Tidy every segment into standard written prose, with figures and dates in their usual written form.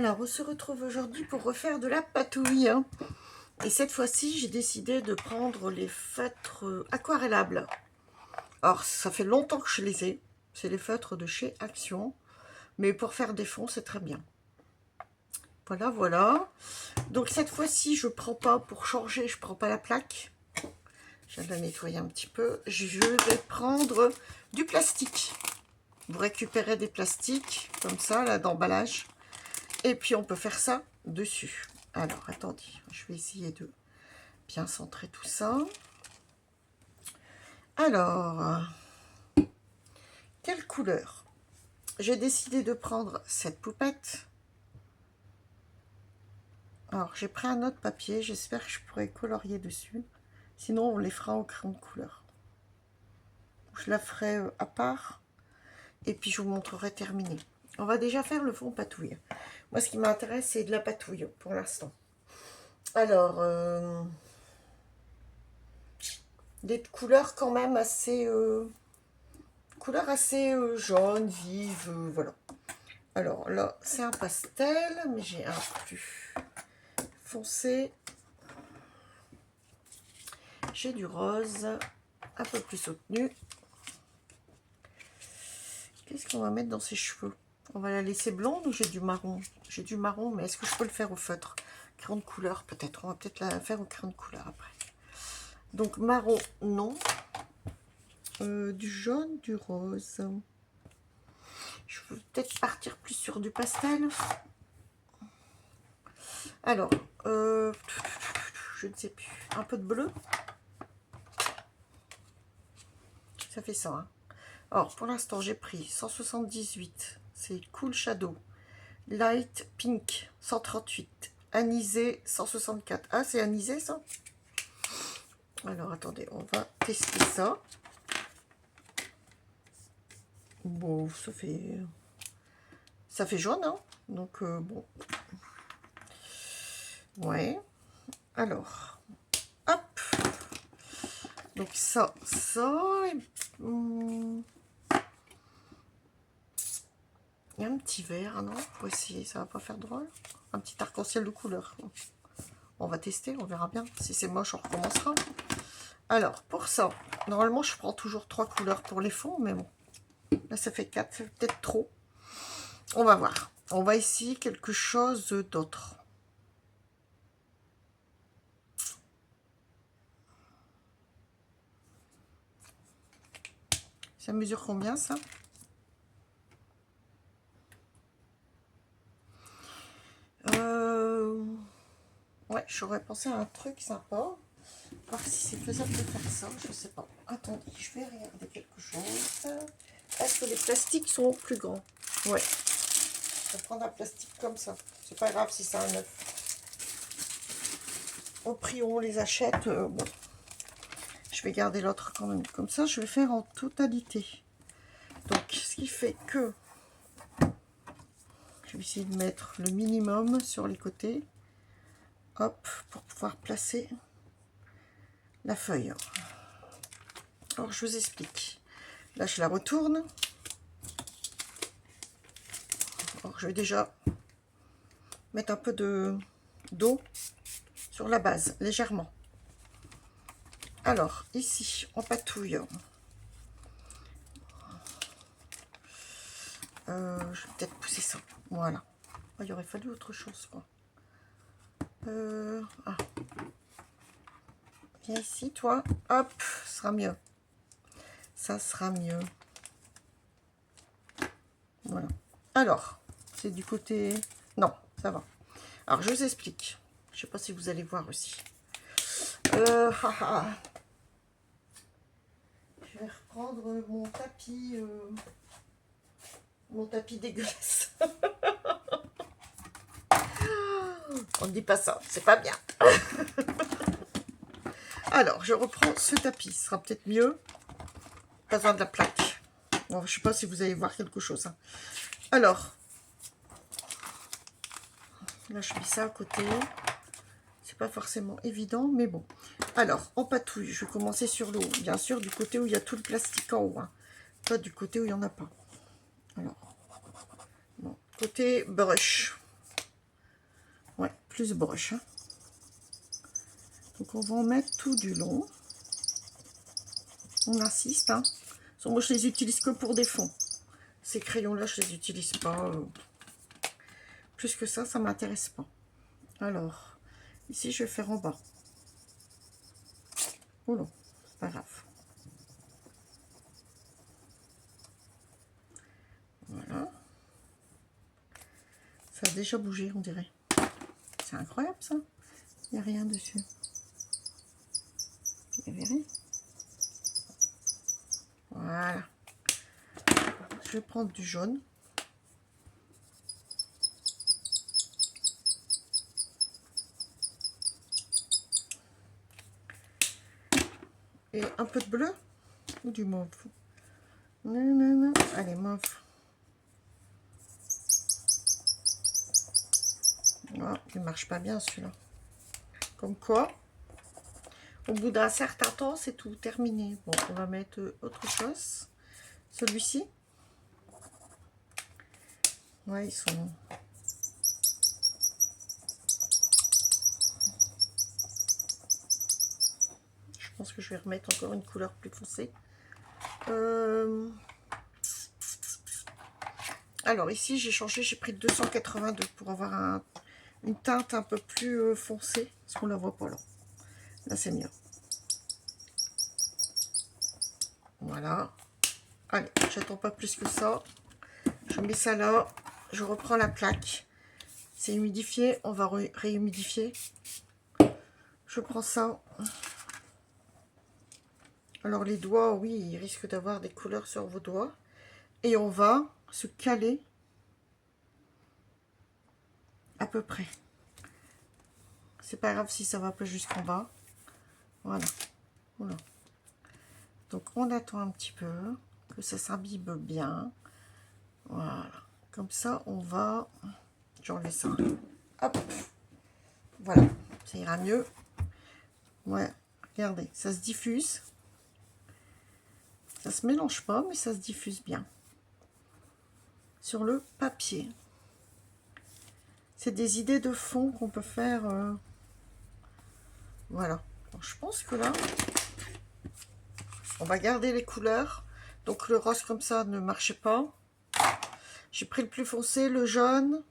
Alors, on se retrouve aujourd'hui pour refaire de la patouille. Et cette fois-ci, j'ai décidé de prendre les feutres aquarellables. Alors, ça fait longtemps que je les ai. C'est les feutres de chez Action. Mais pour faire des fonds, c'est très bien. Voilà, voilà. Donc, cette fois-ci, je prends pas, pour changer, je prends pas la plaque. Je vais la nettoyer un petit peu. Je vais prendre du plastique. Vous récupérez des plastiques, comme ça, là, d'emballage. Et puis, on peut faire ça dessus. Alors, attendez, je vais essayer de bien centrer tout ça. Alors, quelle couleur? J'ai décidé de prendre cette poupette. Alors, j'ai pris un autre papier. J'espère que je pourrai colorier dessus. Sinon, on les fera au crayon de couleur. Je la ferai à part. Et puis, je vous montrerai terminé. On va déjà faire le fond patouille. Moi, ce qui m'intéresse, c'est de la patouille pour l'instant. Alors, des couleurs quand même assez... jaune, vive, voilà. Alors là, c'est un pastel, mais j'ai un plus foncé. J'ai du rose, un peu plus soutenu. Qu'est-ce qu'on va mettre dans ses cheveux? On va la laisser blonde ou j'ai du marron? J'ai du marron, mais est-ce que je peux le faire au feutre? Crayon de couleur, peut-être. On va peut-être la faire au crayon de couleur après. Donc marron, non. Du jaune, du rose. Je veux peut-être partir plus sur du pastel. Alors, je ne sais plus. Un peu de bleu. Ça fait ça. Hein. Alors, pour l'instant, j'ai pris 178. C'est Cool Shadow. Light Pink, 138. Anisé, 164. Ah, c'est anisé, ça? Alors, attendez, on va tester ça. Bon, ça fait jaune, hein? Donc, bon. Ouais. Alors, hop. Donc, ça. Il y a un petit vert, non? Pour essayer, ça va pas faire drôle. Un petit arc-en-ciel de couleur. On va tester, on verra bien. Si c'est moche, on recommencera. Alors, pour ça, normalement, je prends toujours 3 couleurs pour les fonds, mais bon. Là, ça fait 4, c'est peut-être trop. On va voir. On va essayer quelque chose d'autre. Ça mesure combien, ça? Ouais, j'aurais pensé à un truc sympa. Voir si c'est faisable de faire ça, je sais pas. Attendez, je vais regarder quelque chose. Est-ce que les plastiques sont plus grands? Ouais. Je vais prendre un plastique comme ça. C'est pas grave si c'est un neuf. Au prix où on les achète, bon. Je vais garder l'autre quand même. Comme ça, je vais faire en totalité. Donc, ce qui fait que je vais essayer de mettre le minimum sur les côtés. Hop, pour pouvoir placer la feuille. Alors, je vous explique. Là, je la retourne. Alors, je vais déjà mettre un peu d'eau sur la base, légèrement. Alors, ici, on patouille. Je vais peut-être pousser ça. Voilà. Oh, il aurait fallu autre chose, quoi. Ah. Viens ici, toi. Hop, ce sera mieux. Ça sera mieux. Voilà. Alors, c'est du côté... Non, ça va. Alors, je vous explique. Je sais pas si vous allez voir aussi. Je vais reprendre mon tapis dégueulasse. On ne dit pas ça, c'est pas bien. Alors, je reprends ce tapis. Ce sera peut-être mieux. Pas besoin de la plaque. Bon, je sais pas si vous allez voir quelque chose. Hein. Alors, là, je mets ça à côté. C'est pas forcément évident, mais bon. Alors, on patouille. Je vais commencer sur le haut. Bien sûr, du côté où il y a tout le plastique en haut. Hein. Pas du côté où il n'y en a pas. Alors, bon, côté brush. plus broche. Hein. Donc on va en mettre tout du long. On insiste. Hein. Moi, je les utilise que pour des fonds. Ces crayons-là, je les utilise pas. Plus que ça m'intéresse pas. Alors, ici, je vais faire en bas. Oh non, c'est pas grave. Voilà. Ça a déjà bougé, on dirait. C'est incroyable, ça. Il n'y a rien dessus. Il n'y avait rien. Voilà. Je vais prendre du jaune. Et un peu de bleu ou du mauve. Non. Allez, mauve. Oh, il marche pas bien celui-là. Comme quoi, au bout d'un certain temps, c'est tout terminé. Bon, on va mettre autre chose. Celui-ci. Ouais, ils sont... Je pense que je vais remettre encore une couleur plus foncée. Alors ici, j'ai changé, j'ai pris 282 pour avoir une teinte un peu plus foncée. Parce qu'on la voit pas là. Là, c'est mieux. Voilà. Allez, j'attends pas plus que ça. Je mets ça là. Je reprends la plaque. C'est humidifié. On va réhumidifier. Je prends ça. Alors les doigts, oui, ils risquent d'avoir des couleurs sur vos doigts. Et on va se caler à peu près. C'est pas grave si ça va pas jusqu'en bas. Voilà. Voilà. Donc on attend un petit peu que ça s'imbibe bien. Voilà. Comme ça, on va... J'enlève ça. Hop. Voilà. Ça ira mieux. Ouais. Regardez, ça se diffuse. Ça se mélange pas, mais ça se diffuse bien. Sur le papier. C'est des idées de fond qu'on peut faire. Voilà. Donc, je pense que là, on va garder les couleurs. Donc le rose comme ça ne marchait pas. J'ai pris le plus foncé, le jaune.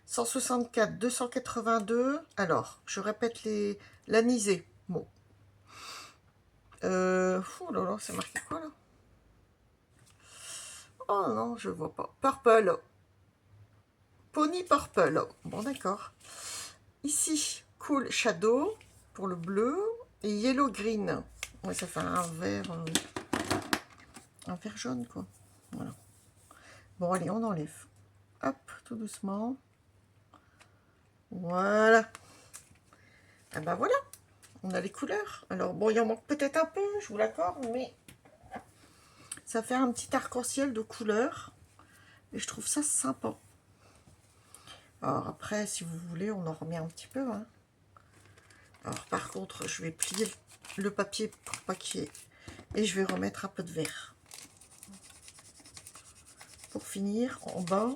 164, 282. Alors, je répète l'anisé. Bon. Oh là là, c'est marqué quoi là? Oh non, je vois pas. Purple. Pony Purple. Bon, d'accord. Ici, Cool Shadow pour le bleu. Et Yellow Green. Ouais, ça fait un vert jaune, quoi. Voilà. Bon, allez, on enlève. Hop, tout doucement. Voilà. Ah ben voilà. On a les couleurs. Alors, bon, il en manque peut-être un peu, je vous l'accorde, mais ça fait un petit arc-en-ciel de couleurs. Et je trouve ça sympa. Alors après, si vous voulez, on en remet un petit peu. Hein. Alors par contre, je vais plier le papier pour pas qu'il y ait... Et je vais remettre un peu de vert. Pour finir, en bas.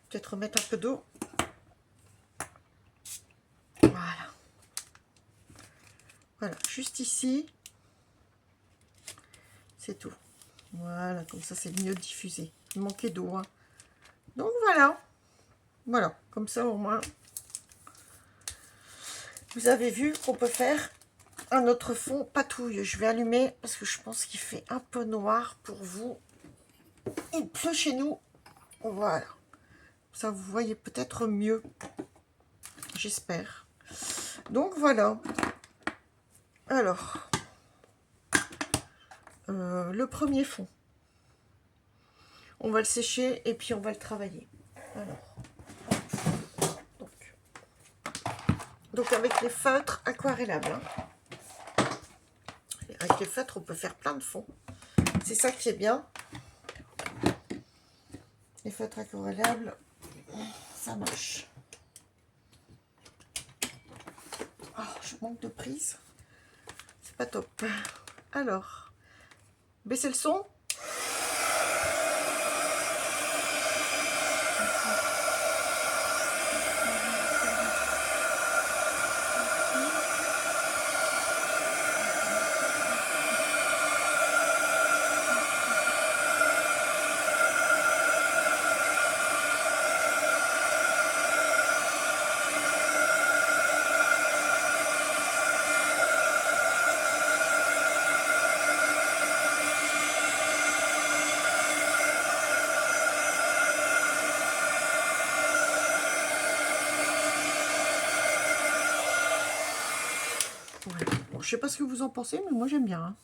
Peut-être remettre un peu d'eau. Voilà. Voilà, juste ici. C'est tout. Voilà, comme ça c'est mieux diffusé. Il manquait d'eau. Hein. Donc voilà. Voilà, comme ça au moins. Vous avez vu qu'on peut faire un autre fond patouille. Je vais allumer parce que je pense qu'il fait un peu noir pour vous. Il pleut chez nous. Voilà. Ça vous voyez peut-être mieux. J'espère. Donc voilà. Alors. Le premier fond. On va le sécher et puis on va le travailler. Alors. Donc avec les feutres aquarellables. Hein. Avec les feutres, on peut faire plein de fonds. C'est ça qui est bien. Les feutres aquarellables, ça marche. Oh, je manque de prise. C'est pas top. Alors, baissez le son. Ouais. Bon, je sais pas ce que vous en pensez, mais moi j'aime bien. Hein.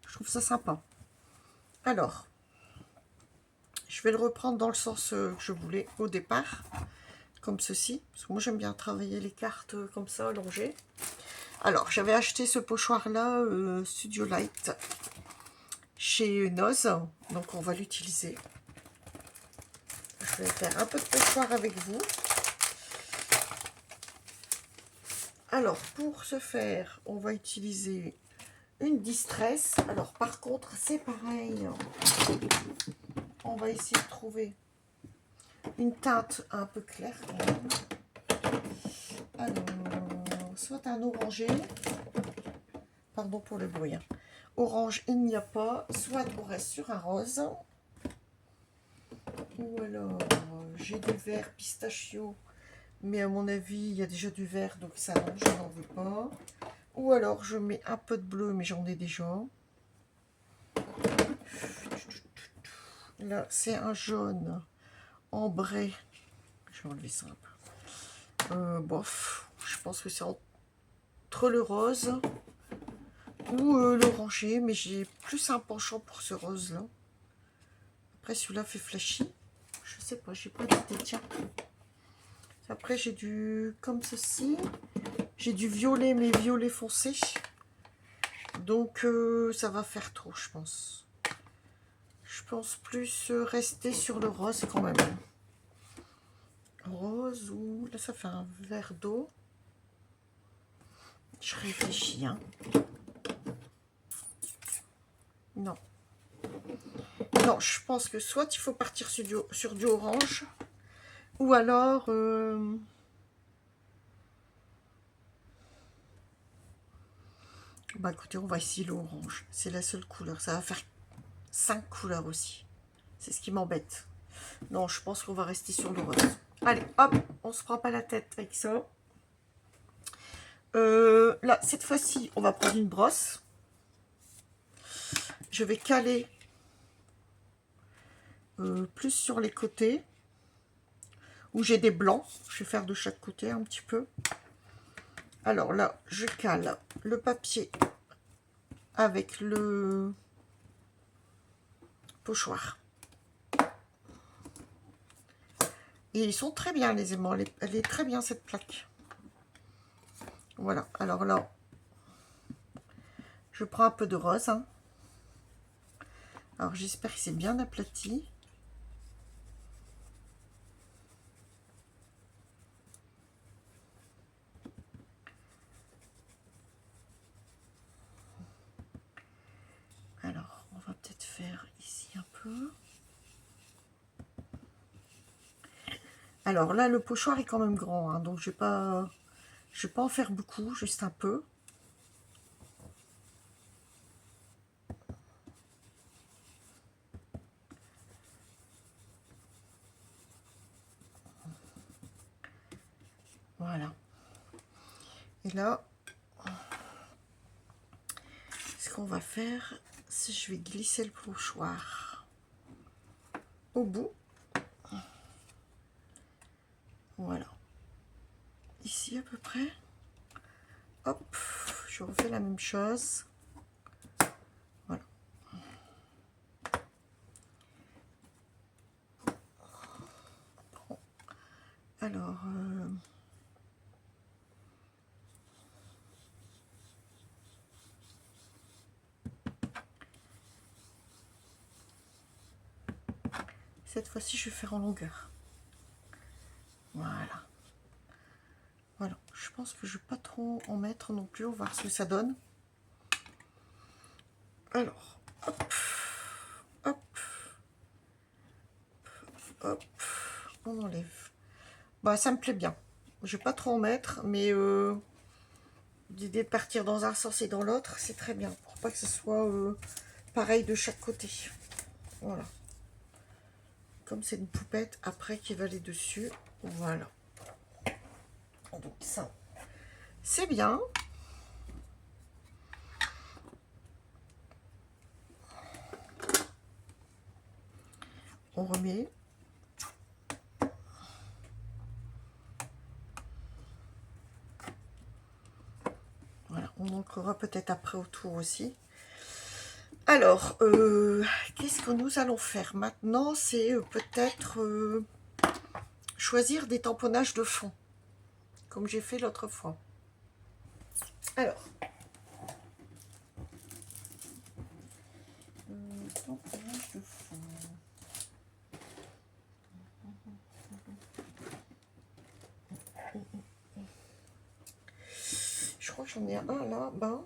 Je trouve ça sympa. Alors, je vais le reprendre dans le sens que je voulais au départ, comme ceci. Parce que moi j'aime bien travailler les cartes comme ça, allongées. Alors, j'avais acheté ce pochoir-là, Studio Light, chez Noz. Donc, on va l'utiliser. Je vais faire un peu de pochoir avec vous. Alors, pour ce faire, on va utiliser une distress. Alors, par contre, c'est pareil. On va essayer de trouver une teinte un peu claire quand même. Alors, soit un orangé. Pardon pour le bruit. Hein. Orange, il n'y a pas. Soit on reste sur un rose. Ou alors, j'ai du vert pistachio. Mais à mon avis, il y a déjà du vert. Donc ça, non, je n'en veux pas. Ou alors, je mets un peu de bleu, mais j'en ai déjà. Là, c'est un jaune ambré. Je vais enlever ça un peu. Bof, je pense que c'est entre le rose ou l'orangé, mais j'ai plus un penchant pour ce rose-là. Après, celui-là fait flashy. Je sais pas, j'ai pas d'idée. Tiens. Après, j'ai du comme ceci. J'ai du violet, mais violet foncé. Donc, ça va faire trop, je pense. Je pense plus rester sur le rose quand même. Rose ou... Là, ça fait un verre d'eau. Je réfléchis, hein. Non. Non, je pense que soit il faut partir sur du orange, ou alors... Bah écoutez, on va essayer l'orange. C'est la seule couleur. Ça va faire 5 couleurs aussi. C'est ce qui m'embête. Non, je pense qu'on va rester sur le rose. Allez, hop, on se prend pas la tête avec ça. Là, cette fois-ci, on va prendre une brosse. Je vais caler plus sur les côtés. Où j'ai des blancs. Je vais faire de chaque côté un petit peu. Alors là, je cale le papier avec le pochoir. Et ils sont très bien, les aimants. Elle est très bien, cette plaque. Voilà. Alors là, je prends un peu de rose. Hein. Alors, j'espère que c'est bien aplati. Alors, on va peut-être faire ici un peu. Alors là, le pochoir est quand même grand. Hein, donc, je vais pas en faire beaucoup, juste un peu. Voilà. Et là, ce qu'on va faire, c'est je vais glisser le pochoir au bout. Voilà. Ici à peu près. Hop, je refais la même chose. Voilà. Alors, cette fois-ci, je vais faire en longueur. Voilà. Voilà. Je pense que je ne vais pas trop en mettre non plus. On va voir ce que ça donne. Alors, hop, hop, hop, on enlève. Bah, ça me plaît bien. Je vais pas trop en mettre, mais l'idée de partir dans un sens et dans l'autre, c'est très bien. Pour pas que ce soit pareil de chaque côté. Voilà. Comme c'est une poupette, après qui va aller dessus. Voilà. Donc ça, c'est bien. On remet. Voilà. On montrera peut-être après autour aussi. Alors, qu'est-ce que nous allons faire maintenant? C'est peut-être choisir des tamponnages de fond, comme j'ai fait l'autre fois. Alors, tamponnage de fond. Je crois que j'en ai un là-bas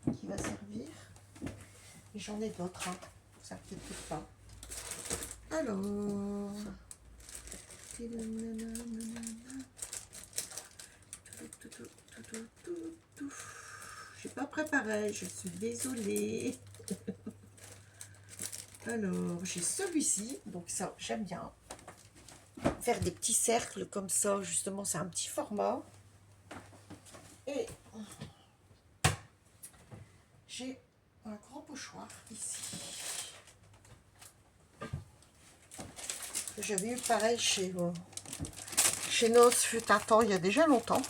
qui va servir. Et j'en ai d'autres, hein. Ça ne s'inquiète pas. Alors... J'ai pas préparé, je suis désolée. Alors, j'ai celui-ci, donc ça, j'aime bien. Faire des petits cercles comme ça, justement, c'est un petit format. Et j'ai un grand pochoir ici. J'avais eu pareil chez Nos fut un temps, il y a déjà longtemps.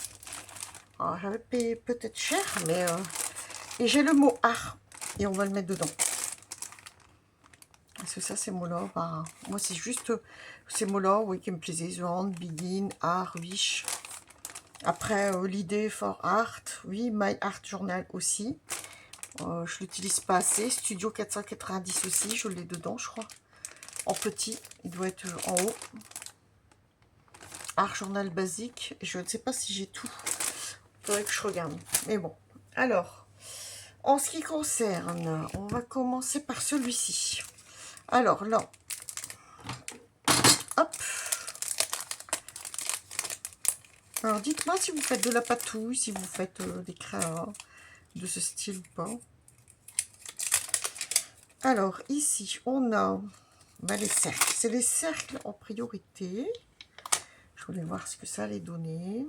J'avais payé peut-être cher, mais... Et j'ai le mot art, et on va le mettre dedans. Parce que ça, ces mots-là, bah, moi, c'est juste ces mots-là, oui, qui me plaisaient. The Hand, Begin, Art, Wish. Après, l'idée for Art, oui, My Art Journal aussi. Je l'utilise pas assez. Studio 490 aussi, je l'ai dedans, je crois. En petit, il doit être en haut. Art Journal basique, je ne sais pas si j'ai tout. Il faudrait que je regarde. Mais bon, alors, en ce qui concerne, on va commencer par celui-ci. Alors là, hop. Alors dites-moi si vous faites de la patouille, si vous faites des créas de ce style ou pas. Alors ici, on a les cercles. C'est les cercles en priorité. Je voulais voir ce que ça allait donner.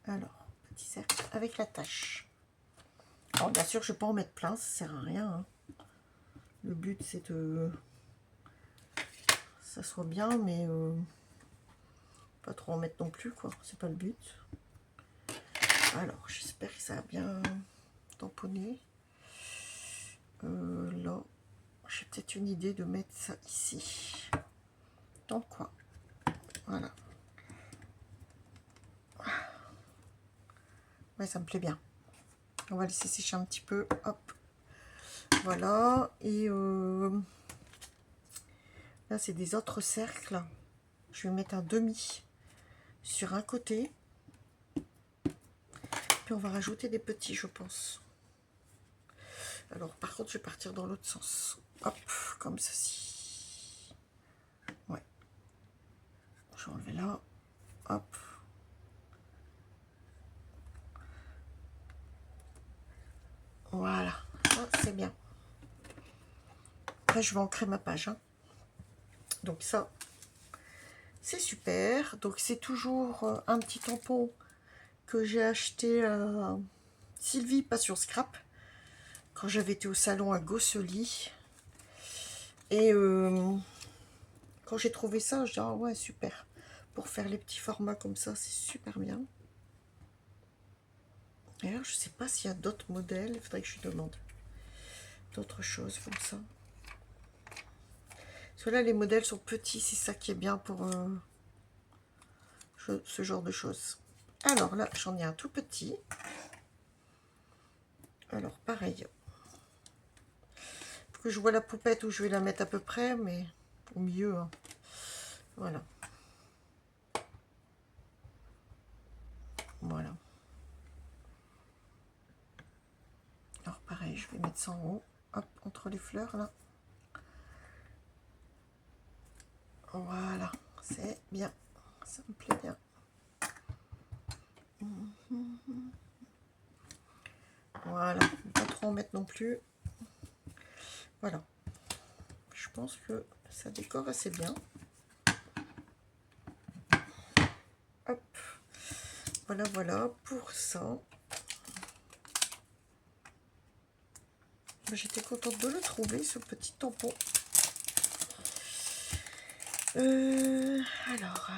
Alors, petit cercle avec la tâche. Alors bien sûr, je ne vais pas en mettre plein, ça sert à rien. Hein. Le but, c'est que ça soit bien, mais pas trop en mettre non plus, quoi. C'est pas le but. Alors, j'espère que ça a bien tamponné. Là, j'ai peut-être une idée de mettre ça ici. Dans quoi? Voilà. Ouais, ça me plaît bien. On va laisser sécher un petit peu. Hop. Voilà. Et là, c'est des autres cercles. Je vais mettre un demi sur un côté. Puis on va rajouter des petits, je pense. Alors, par contre, je vais partir dans l'autre sens. Hop, comme ceci. Ouais. Je vais enlever là. Hop. Voilà. Oh, c'est bien. Après, je vais ancrer ma page. Hein. Donc ça, c'est super. Donc c'est toujours un petit tampon que j'ai acheté à Sylvie Passion Scrap quand j'avais été au salon à Gosselies. Et quand j'ai trouvé ça, je dis ah ouais super. Pour faire les petits formats comme ça, c'est super bien. D'ailleurs, je sais pas s'il y a d'autres modèles. Il faudrait que je lui demande d'autres choses comme ça. Parce que là, les modèles sont petits. C'est ça qui est bien pour ce genre de choses. Alors là, j'en ai un tout petit. Alors, pareil. Faut que je vois la poupette où je vais la mettre à peu près, mais au milieu. Hein. Voilà. Voilà. Alors, pareil, je vais mettre ça en haut. Hop, entre les fleurs, là. Voilà. C'est bien. Ça me plaît bien. Voilà. Pas trop en mettre non plus. Voilà. Je pense que ça décore assez bien. Hop. Voilà, voilà pour ça. J'étais contente de le trouver, ce petit tampon. Alors,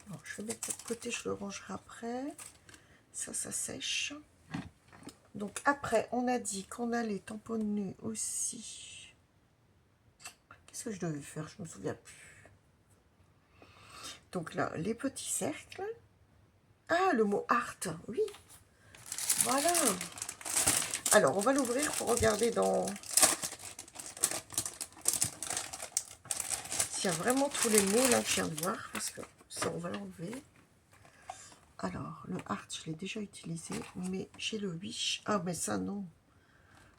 bon, je vais mettre de côté, je le rangerai après. Ça sèche. Donc après, on a dit qu'on allait tamponner aussi. Qu'est-ce que je devais faire? Je me souviens plus. Donc là, les petits cercles. Ah, le mot art, oui. Voilà. Alors, on va l'ouvrir pour regarder dans... s'il y a vraiment tous les mots là que je viens de voir. Parce que ça, on va l'enlever. Alors, le art, je l'ai déjà utilisé. Mais j'ai le wish. Ah, mais ça, non.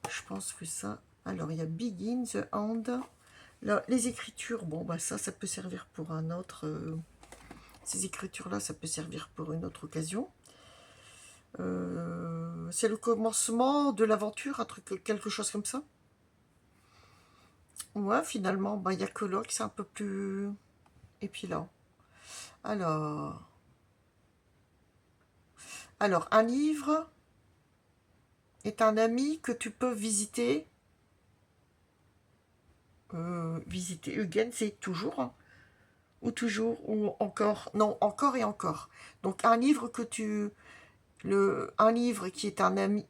Je pense que ça... Alors, il y a begin, the end. Là, les écritures, bon, bah ça peut servir pour un autre... ces écritures-là, ça peut servir pour une autre occasion. C'est le commencement de l'aventure, un truc, quelque chose comme ça. Ouais, finalement, bah, il n'y a que là que c'est un peu plus épilant. Alors, un livre est un ami que tu peux visiter. Visiter, again, c'est toujours, hein, ou toujours, ou encore. Non, encore et encore. Donc, un livre que tu... un livre qui est un ami,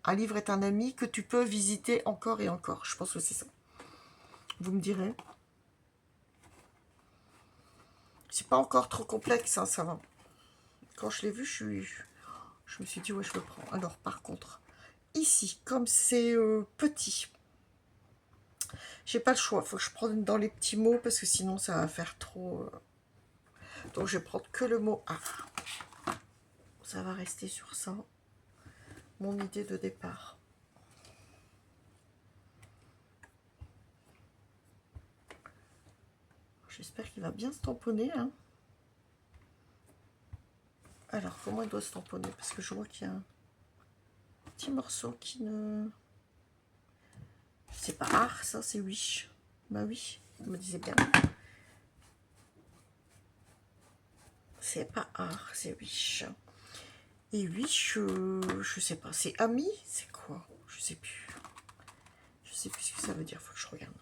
un livre est un ami que tu peux visiter encore et encore. Je pense que c'est ça. Vous me direz. C'est pas encore trop complexe, hein, ça va. Quand je l'ai vu, je me suis dit, ouais, je le prends. Alors, par contre, ici, comme c'est petit, j'ai pas le choix. Faut que je prenne dans les petits mots parce que sinon, ça va faire trop... Donc, je vais prendre que le mot art. Ça va rester sur ça. Mon idée de départ. J'espère qu'il va bien se tamponner, hein. Alors, comment il doit se tamponner? Parce que je vois qu'il y a un petit morceau qui ne... C'est pas art, ça, c'est wish. Bah oui, je me disais bien. C'est pas art, c'est wish. Et wish, je sais pas. C'est ami? C'est quoi? Je sais plus. Je sais plus ce que ça veut dire, faut que je regarde.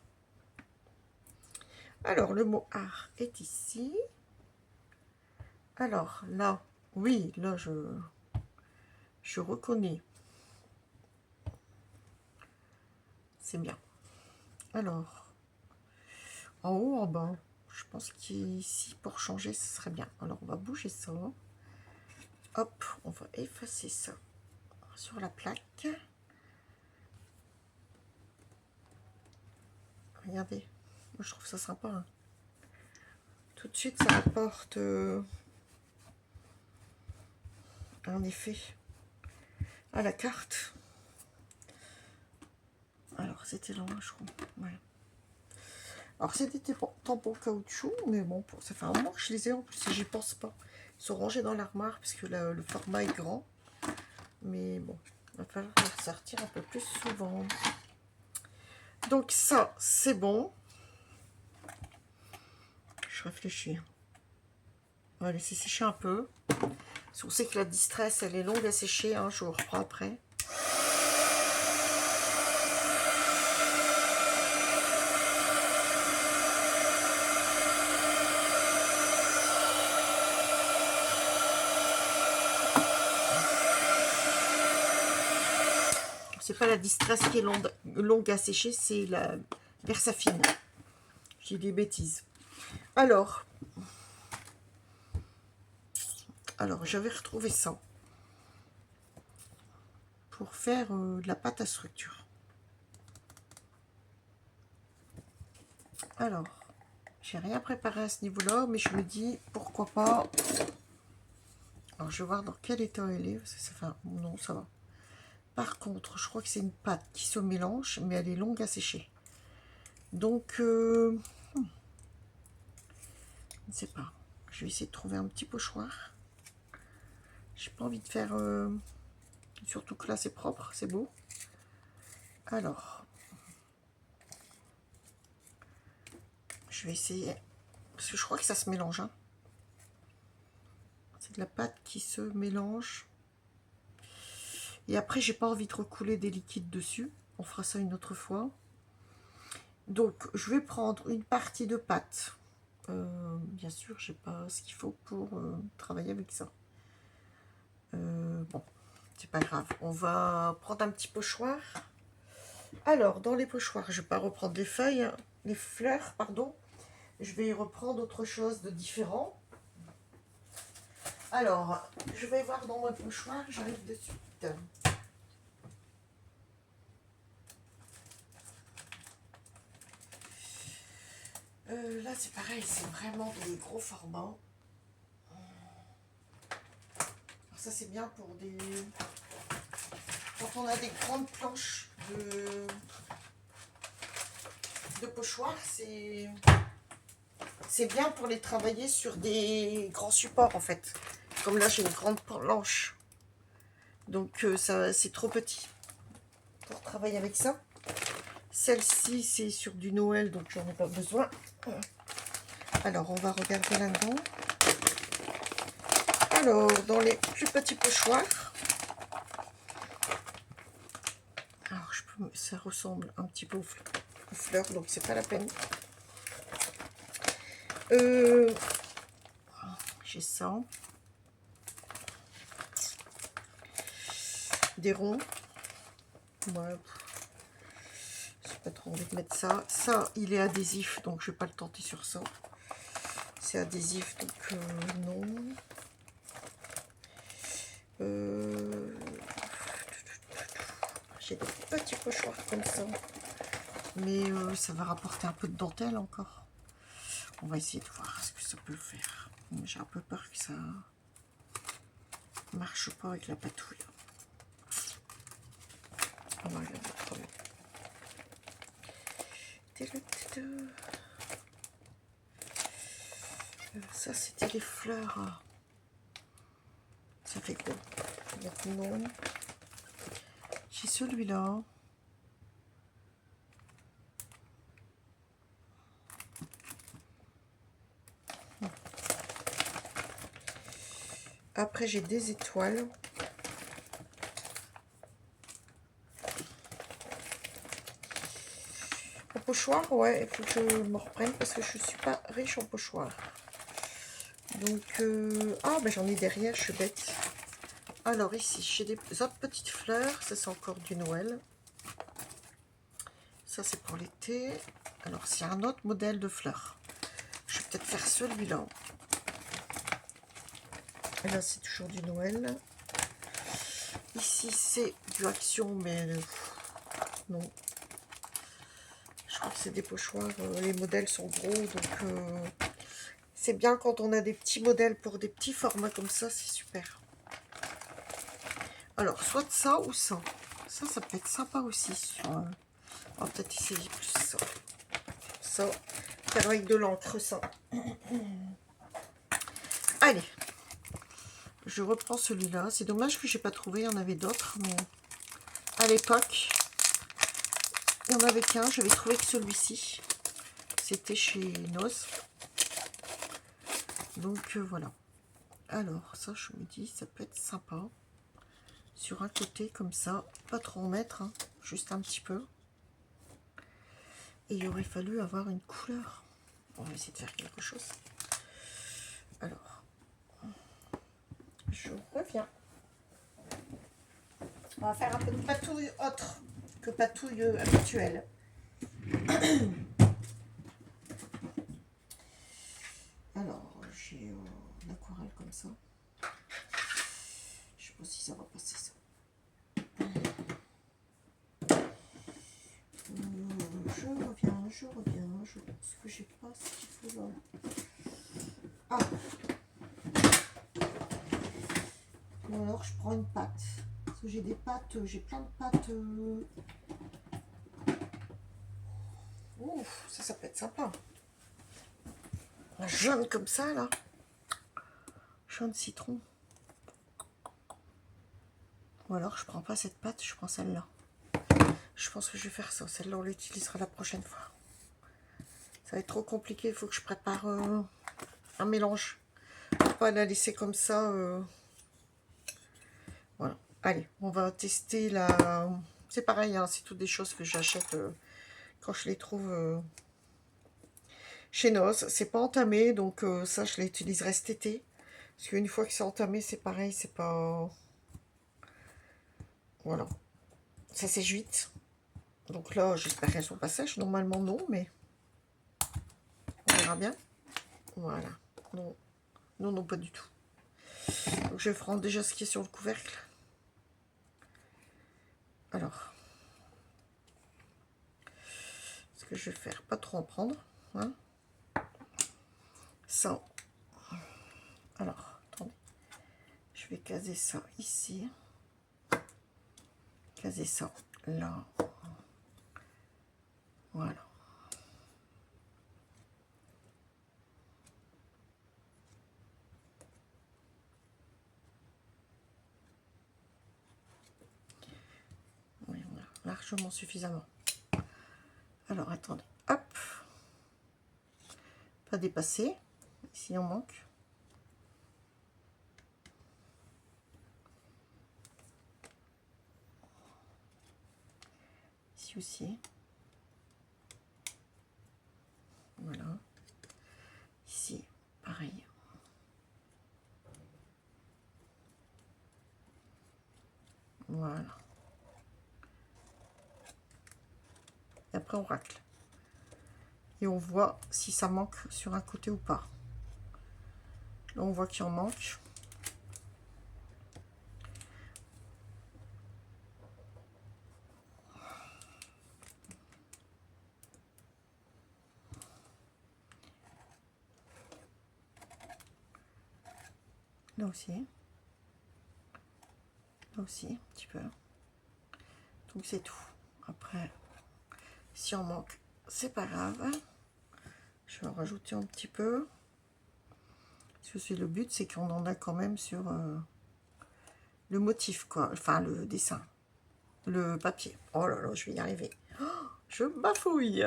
Alors, le mot art est ici. Alors, là, oui, là, je reconnais. C'est bien. Alors, en haut, en bas, je pense qu'ici, pour changer, ce serait bien. Alors, on va bouger ça. Hop, on va effacer ça sur la plaque. Regardez, moi, je trouve ça sympa, hein. Tout de suite, ça apporte un effet à la carte. Alors, c'était là, je crois. Ouais. Alors, c'est des tampons caoutchouc, mais bon, ça fait un moment que je les ai en plus et j'y pense pas. Ils sont rangés dans l'armoire parce que le format est grand. Mais bon, il va falloir les ressortir un peu plus souvent. Donc, ça, c'est bon. Je réfléchis. On va laisser sécher un peu. Parce qu'on sait que la distress, elle est longue à sécher, hein, je vous reprends après. C'est pas la distress qui est longue à sécher, c'est la Versafine. J'ai des bêtises. Alors, j'avais retrouvé ça pour faire de la pâte à structure. Alors, j'ai rien préparé à ce niveau-là, mais je me dis pourquoi pas. Alors, je vais voir dans quel état elle est, parce que ça fait non, ça va. Par contre, je crois que c'est une pâte qui se mélange, mais elle est longue à sécher. Donc, je ne sais pas. Je vais essayer de trouver un petit pochoir. J'ai pas envie de faire... surtout que là, c'est propre, c'est beau. Alors, je vais essayer. Parce que je crois que ça se mélange, hein. C'est de la pâte qui se mélange. Et après, j'ai pas envie de recouler des liquides dessus. On fera ça une autre fois. Donc, je vais prendre une partie de pâte. Bien sûr, j'ai pas ce qu'il faut pour travailler avec ça. Bon. c'est pas grave. On va prendre un petit pochoir. Alors, dans les pochoirs, je vais pas reprendre les feuilles, les fleurs, pardon. Je vais reprendre autre chose de différent. Alors, je vais voir dans mon pochoir, j'arrive de suite. Là, c'est pareil, c'est vraiment des gros formats. Alors ça, c'est bien pour des... Quand on a des grandes planches de pochoir, c'est bien pour les travailler sur des grands supports, en fait. Comme là, j'ai une grande planche. Donc, ça, c'est trop petit pour travailler avec ça. Celle-ci, c'est sur du Noël, donc j'en ai pas besoin. Alors, on va regarder là-dedans. Alors, dans les plus petits pochoirs, alors ça ressemble un petit peu aux fleurs, donc c'est pas la peine. J'ai ça. Des ronds. Ouais. J'ai pas trop envie de mettre ça. Ça, il est adhésif, donc je vais pas le tenter sur ça. C'est adhésif, donc non. J'ai des petits pochoirs comme ça. Mais ça va rapporter un peu de dentelle encore. On va essayer de voir ce que ça peut faire. J'ai un peu peur que ça marche pas avec la patouille. On va regarder quand même. Ça, c'était les fleurs. Ça fait quoi? Non. J'ai celui-là. Après, j'ai des étoiles. En pochoir, ouais, il faut que je me reprenne parce que je suis pas riche en pochoir. Donc, ah, ben j'en ai derrière, je suis bête. Alors ici, j'ai des autres petites fleurs. Ça, c'est encore du Noël. Ça, c'est pour l'été. Alors, c'est un autre modèle de fleurs. Je vais peut-être faire celui-là. Et là, c'est toujours du Noël. Ici, c'est du Action, mais non. Je crois que c'est des pochoirs. Les modèles sont gros, donc c'est bien quand on a des petits modèles pour des petits formats comme ça, c'est super. Alors, soit ça ou ça. Ça peut être sympa aussi. On va peut-être essayer plus ça. Ça, faire avec de l'encre, ça. Allez. Je reprends celui-là. C'est dommage que j'ai pas trouvé. Il y en avait d'autres, mais à l'époque, il y en avait qu'un. J'avais trouvé que celui-ci. C'était chez Noz. Donc, voilà. Alors, ça, je me dis, ça peut être sympa. Sur un côté, comme ça. Pas trop en mettre, hein, juste un petit peu. Et il aurait fallu avoir une couleur. On va essayer de faire quelque chose. Alors, je reviens. On va faire un peu de patouille autre que patouille habituelle. Alors, j'ai une aquarelle comme ça. Je sais pas si ça va passer ça. Je reviens. Je pense que j'ai pas ce qu'il faut là. Ah. Ou alors je prends une pâte. Parce que j'ai des pâtes, j'ai plein de pâtes. Ouf, ça peut être sympa. Un jaune comme ça là. Jaune citron. Ou alors je prends pas cette pâte, je prends celle-là. Je pense que je vais faire ça. Celle-là, on l'utilisera la prochaine fois. Ça va être trop compliqué. Il faut que je prépare un mélange. Pour pas la laisser comme ça. Voilà. Allez, on va tester la... C'est pareil, hein, c'est toutes des choses que j'achète quand je les trouve chez Noz. C'est pas entamé, donc ça, je l'utiliserai cet été. Parce qu'une fois que c'est entamé, c'est pareil, c'est pas... Voilà. Ça sèche vite. Donc là, j'espère qu'elles sont pas sèches. Normalement, non, mais on verra bien. Voilà. Non, non, non, pas du tout. Donc je prends déjà ce qui est sur le couvercle. Alors, ce que je vais faire, pas trop en prendre. Hein. Ça. Alors, attendez. Je vais caser ça ici. Caser ça là. Voilà. Oui, on a largement suffisamment. Alors, attendez. Hop. Pas dépasser. Ici, on manque. Ici aussi. Voilà. Ici, pareil. Voilà. Et après, on racle. Et on voit si ça manque sur un côté ou pas. Là, on voit qu'il en manque. Là aussi. Là aussi, un petit peu. Donc, c'est tout. Après, si on manque, c'est pas grave. Je vais en rajouter un petit peu. Parce que le but, c'est qu'on en a quand même sur le motif, quoi. Enfin, le dessin. Le papier. Oh là là, je vais y arriver. Oh, je bafouille.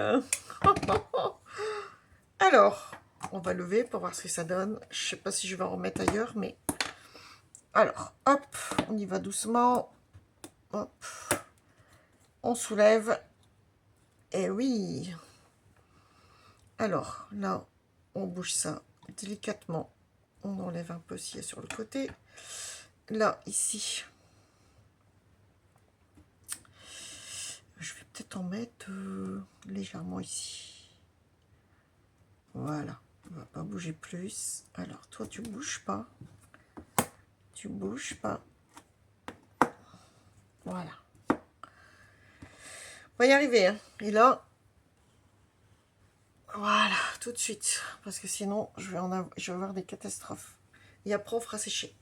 Alors, on va lever pour voir ce que ça donne. Je sais pas si je vais en remettre ailleurs, mais... Alors, hop, on y va doucement. Hop. On soulève. Et oui. Alors, là, on bouge ça délicatement. On enlève un peu s'il y a sur le côté. Là, ici. Je vais peut-être en mettre légèrement ici. Voilà. On va pas bouger plus. Alors, toi, tu bouges pas. Tu bouges pas. Voilà. On va y arriver. Hein. Et là, voilà, tout de suite. Parce que sinon, je vais avoir des catastrophes. Et après, on fera sécher.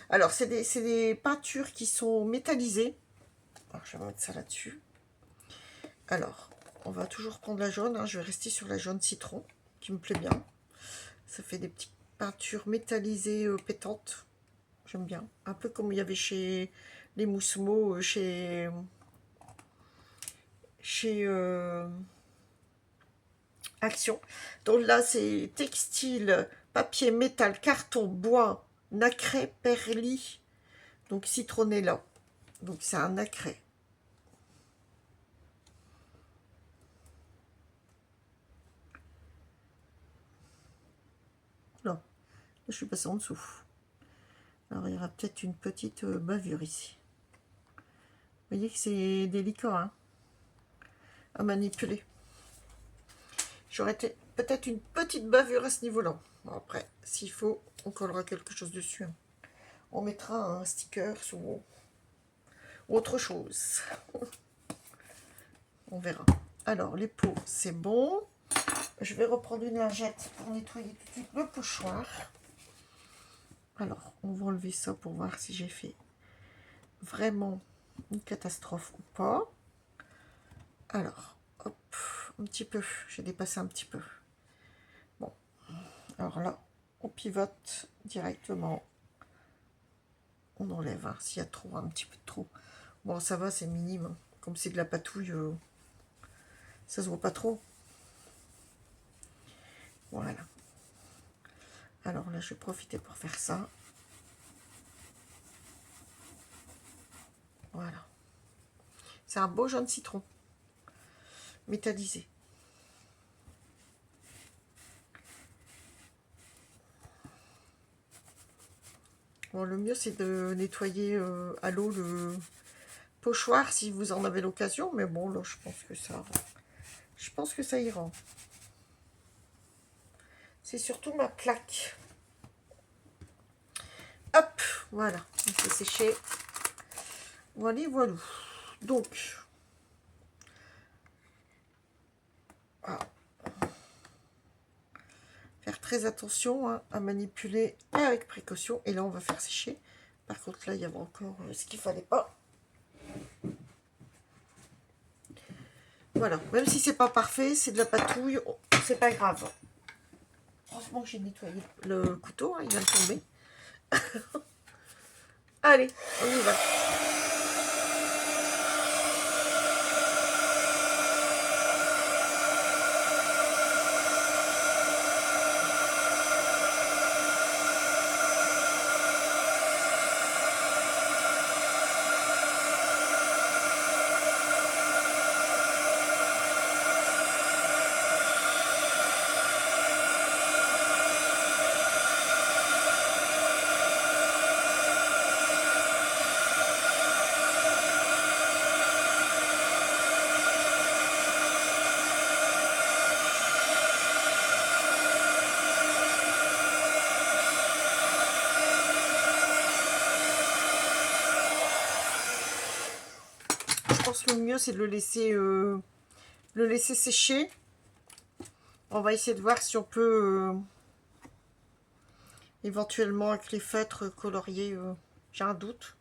Alors, c'est des peintures qui sont métallisées. Alors, je vais mettre ça là-dessus. Alors, on va toujours prendre la jaune. Hein. Je vais rester sur la jaune citron, qui me plaît bien. Ça fait des petites peintures métallisées pétantes. J'aime bien. Un peu comme il y avait chez les Moussemot, chez Action. Donc là, c'est textile, papier, métal, carton, bois, nacré, perlis. Donc citronnella. Donc c'est un nacré. Là, je suis passée en dessous. Alors il y aura peut-être une petite bavure ici. Vous voyez que c'est délicat hein, à manipuler. J'aurais peut-être une petite bavure à ce niveau-là. Bon, après, s'il faut, on collera quelque chose dessus. Hein. On mettra un sticker ou autre chose. On verra. Alors, les pots, c'est bon. Je vais reprendre une lingette pour nettoyer tout de suite le pochoir. Alors, on va enlever ça pour voir si j'ai fait vraiment une catastrophe ou pas. Alors, hop, un petit peu. J'ai dépassé un petit peu. Bon, alors là, on pivote directement. On enlève hein, s'il y a trop, un petit peu de trop. Bon, ça va, c'est minime. Comme c'est de la patouille, ça se voit pas trop. Voilà. Alors là, je vais profiter pour faire ça. Voilà. C'est un beau jaune citron. Métallisé. Bon, le mieux, c'est de nettoyer à l'eau pochoir si vous en avez l'occasion, mais bon, là, je pense que ça ira. C'est surtout ma plaque. Hop, voilà, on fait sécher. Voilà, voilà. Donc, voilà. Faire très attention hein, à manipuler avec précaution. Et là, on va faire sécher. Par contre, là, il y avait encore ce qu'il fallait pas. Voilà, même si c'est pas parfait, c'est de la patouille, c'est pas grave. Franchement, j'ai nettoyé le couteau, hein, il vient de tomber. Allez, on y va. Je pense que le mieux, c'est de le laisser sécher. On va essayer de voir si on peut éventuellement avec les feutres colorier. J'ai un doute.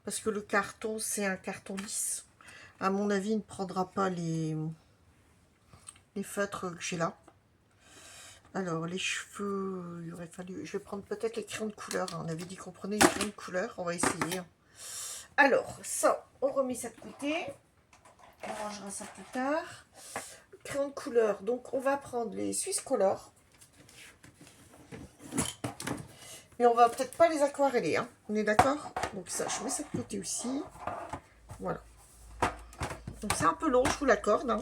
Parce que le carton, c'est un carton lisse. À mon avis, il ne prendra pas les feutres que j'ai là. Alors, les cheveux, il aurait fallu... Je vais prendre peut-être les crayons de couleur. On avait dit qu'on prenait les crayons de couleur. On va essayer. Alors, ça, on remet ça de côté. On rangera ça plus tard. Crayon de couleur. Donc, on va prendre les Swiss Color. Mais on va peut-être pas les aquareller. Hein. On est d'accord? Donc, ça, je mets ça de côté aussi. Voilà. Donc, c'est un peu long, je vous l'accorde. Hein.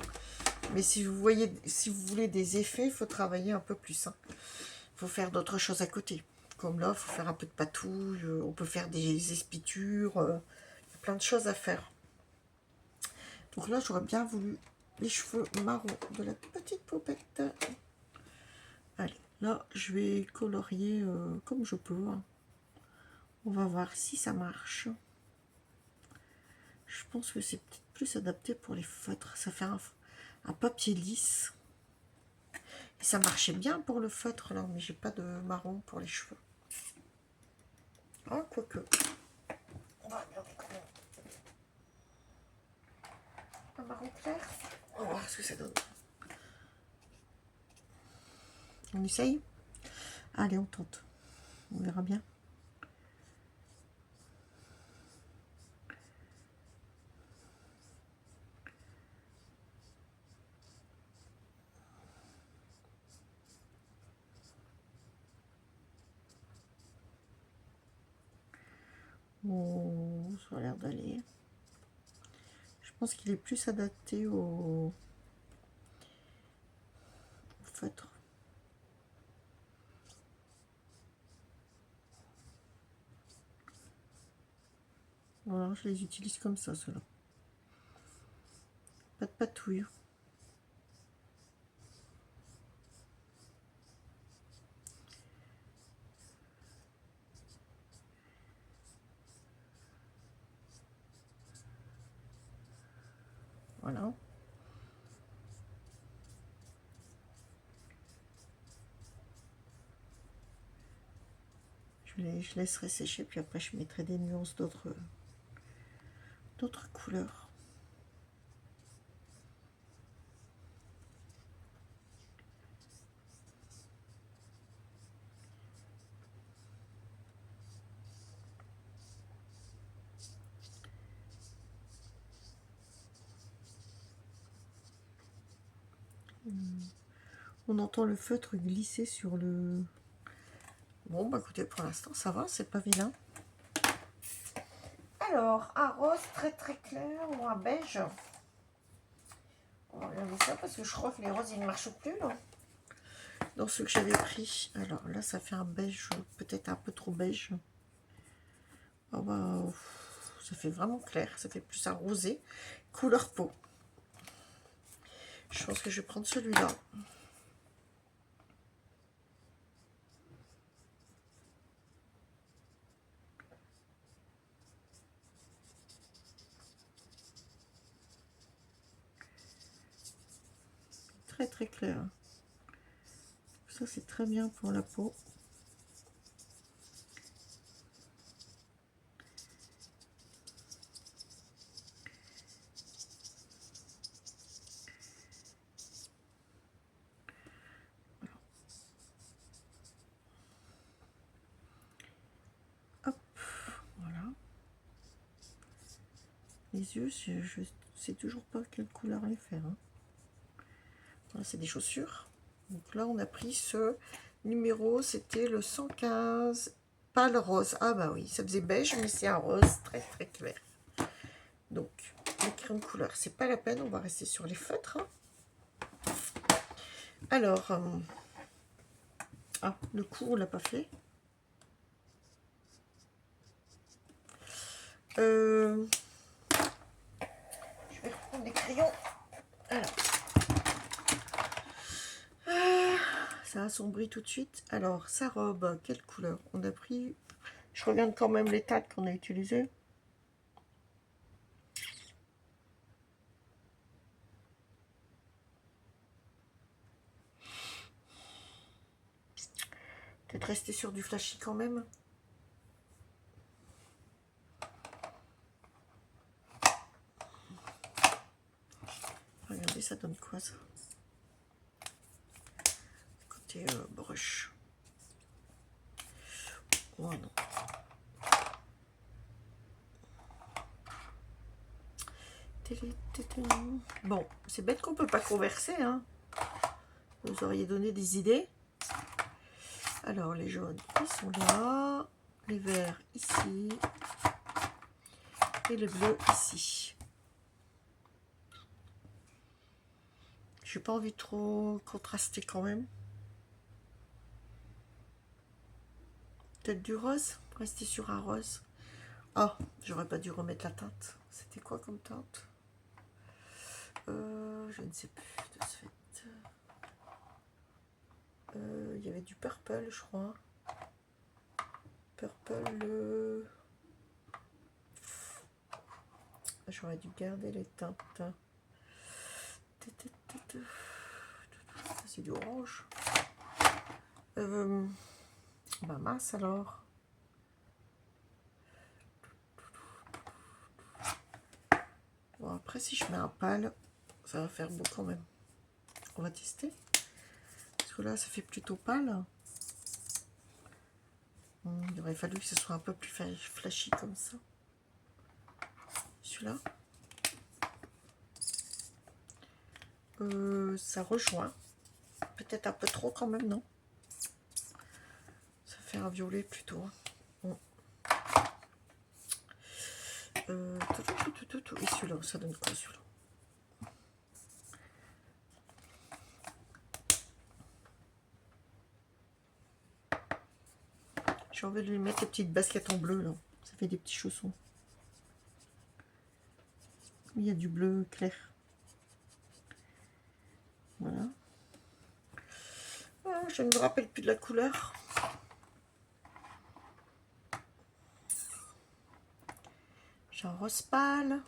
Mais si vous voulez des effets, il faut travailler un peu plus. Hein. Il faut faire d'autres choses à côté. Comme là, il faut faire un peu de patouille. On peut faire des espitures. Il y a plein de choses à faire. Donc là, j'aurais bien voulu les cheveux marrons de la petite poupette. Allez, là, je vais colorier comme je peux. Hein. On va voir si ça marche. Je pense que c'est peut-être plus adapté pour les feutres. Ça fait un papier lisse. Et ça marchait bien pour le feutre, là, mais j'ai pas de marron pour les cheveux. Ah, quoique. On va regarder comment. Un marron clair. On va voir ce que ça donne. On essaye? Allez, on tente. On verra bien. Bon, ça a l'air d'aller. Je pense qu'il est plus adapté au feutre. Voilà, je les utilise comme ça, ceux-là. Pas de patouille. Voilà. Je laisserai sécher, puis après je mettrai des nuances d'autres couleurs. On entend le feutre glisser sur le... Bon, bah écoutez, pour l'instant, ça va, c'est pas vilain. Alors, un rose très très clair ou un beige. On va regarder ça parce que je crois que les roses, ils ne marchent plus, là. Dans ceux que j'avais pris. Alors là, ça fait un beige, peut-être un peu trop beige. Oh bah, ça fait vraiment clair, ça fait plus un rosé, couleur peau. Je pense que je vais prendre celui-là. Très très clair. Ça c'est très bien pour la peau. Hop, voilà. Les yeux, je sais toujours pas quelle couleur les faire. Hein. Voilà, c'est des chaussures. Donc là, on a pris ce numéro, c'était le 115, pâle rose. Ah bah oui, ça faisait beige, mais c'est un rose très très clair. Donc, les crayons de couleur, c'est pas la peine, on va rester sur les feutres. Hein. Alors, ah, le cou, on l'a pas fait. Je vais reprendre les crayons. Alors. Ça assombrit tout de suite. Alors, sa robe, quelle couleur? On a pris... Je regarde quand même les tas qu'on a utilisés. Peut-être rester sur du flashy quand même. Regardez, ça donne quoi ça? Côté brush. Oh non. Bon, c'est bête qu'on peut pas converser. Hein. Vous auriez donné des idées. Alors, les jaunes, ils sont là. Les verts, ici. Et les bleus, ici. J'ai pas envie de trop contraster quand même. Peut-être du rose. Rester sur un rose. Ah, j'aurais pas dû remettre la teinte. C'était quoi comme teinte? Je ne sais plus de ce fait. Il y avait du purple, je crois. Purple. J'aurais dû garder les teintes. C'est du orange. Bah mince alors. Bon, après, si je mets un pâle, ça va faire beau quand même. On va tester. Parce que là, ça fait plutôt pâle. Il aurait fallu que ce soit un peu plus flashy comme ça. Celui-là. Ça rejoint. Peut-être un peu trop quand même, non? Ça fait un violet plutôt. Et celui-là, ça donne quoi celui-là? J'ai envie de lui mettre les petites baskets en bleu là. Ça fait des petits chaussons. Il y a du bleu clair. Voilà. Oh, je ne me rappelle plus de la couleur. J'ai un rose pâle.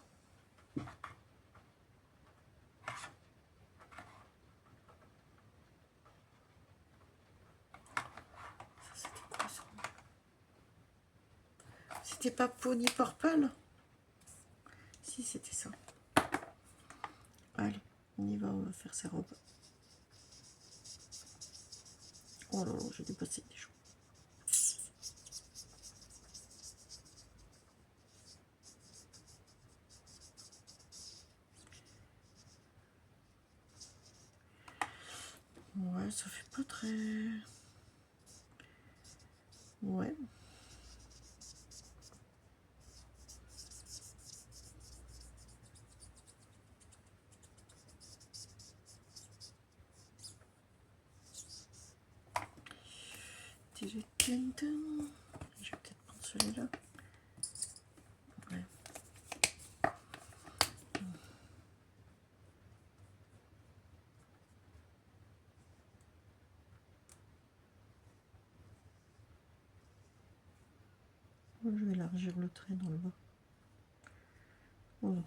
C'était quoi ça? C'était pas Pony Purple? Si, c'était ça. Allez, on y va, on va faire sa robe. Oh là là, j'ai dépassé des choses. Ouais, ça fait pas très... Ouais. Je vais peut-être prendre celui-là. Ouais. Je vais élargir le trait dans le bas. Voilà.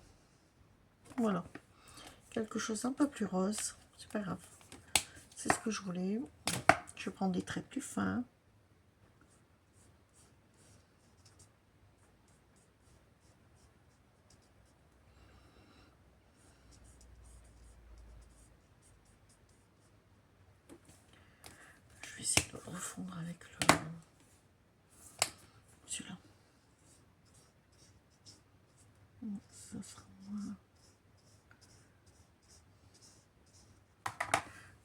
Voilà. Quelque chose un peu plus rose. C'est pas grave. C'est ce que je voulais. Je prends des traits plus fins. Je vais essayer de le refondre avec le celui-là. Ça sera moins.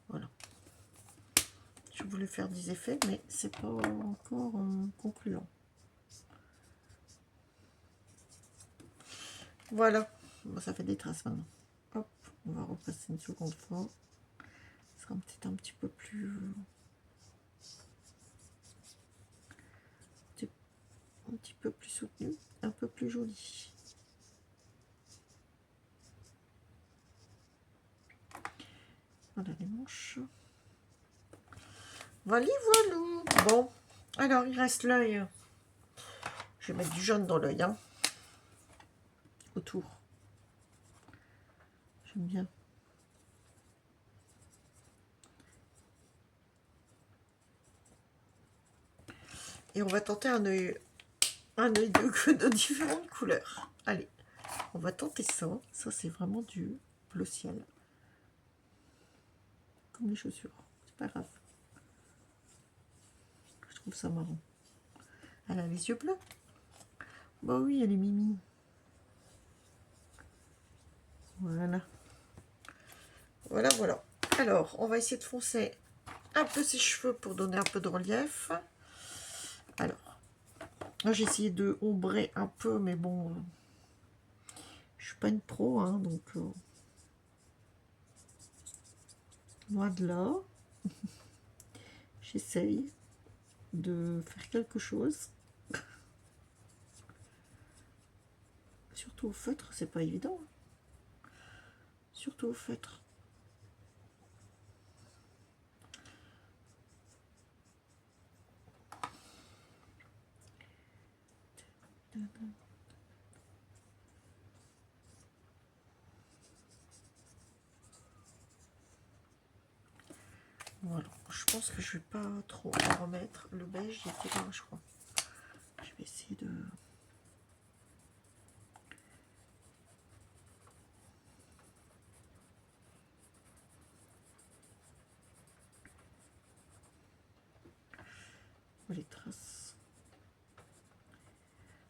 Voilà. Je voulais faire des effets, mais c'est pas encore concluant. Voilà. Bon, ça fait des traces maintenant. Hop, on va repasser une seconde fois. Ça sera peut-être un petit peu plus... un petit peu plus soutenu, un peu plus joli. Voilà les manches. Voilà, voilà. Bon, alors il reste l'œil. Je vais mettre du jaune dans l'œil, hein, autour. J'aime bien. Et on va tenter un œil de différentes couleurs. Allez, on va tenter ça. Ça, c'est vraiment du bleu ciel. Comme les chaussures. C'est pas grave. Je trouve ça marrant. Elle a les yeux bleus. Bah oui, elle est mimi. Voilà. Voilà, voilà. Alors, on va essayer de foncer un peu ses cheveux pour donner un peu de relief. Alors, j'ai essayé de ombrer un peu, mais bon, je suis pas une pro, hein, donc loin de là. J'essaye de faire quelque chose. Surtout au feutre, c'est pas évident. Surtout au feutre. Voilà, je pense que je vais pas trop en remettre. Le beige, il était là, je crois. Je vais essayer de... les traces.